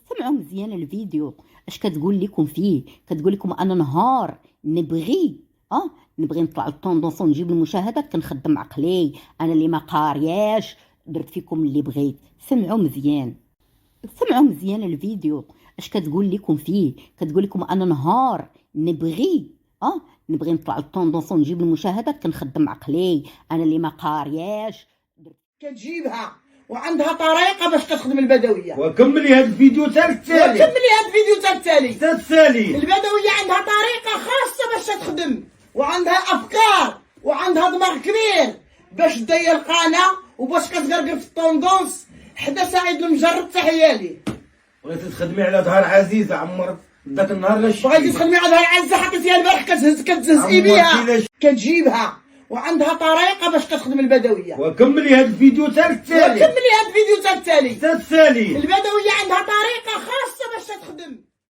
سمعوا مزيان الفيديو اش كتقول لكم فيه. كتقول لكم انا نهار نبغي نطلع للطوندونس ونجيب المشاهدات كنخدم عقلي، انا اللي ما قارياش درت فيكم اللي بغيت. سمعوا مزيان الفيديو اش كتقول لكم فيه. كتقول لكم انا نهار نبغي نطلع للطوندونس ونجيب المشاهدات كنخدم عقلي، انا اللي ما قارياش كتجيبها وعندها طريقه باش كتخدم البدويه. وكملي هذا الفيديو تاع التالي. البدويه عندها طريقه خاصه باش تخدم، وعندها افكار، وعندها دماغ كبير باش داير القناه وباش كتقرقر في الطوندونس حدا سعيد المجرد. تحيه ليه. بغيتي تخدمي على ظهر عزيز عمر ذاك النهار لا بغيتي تخدمي على ظهر عزيزه حطيتيها البارح كتهزئي بها. كتجيبها وعندها طريقه باش كتخدم البدويه. وكملي هذا الفيديو تاع التالي. البدويه عندها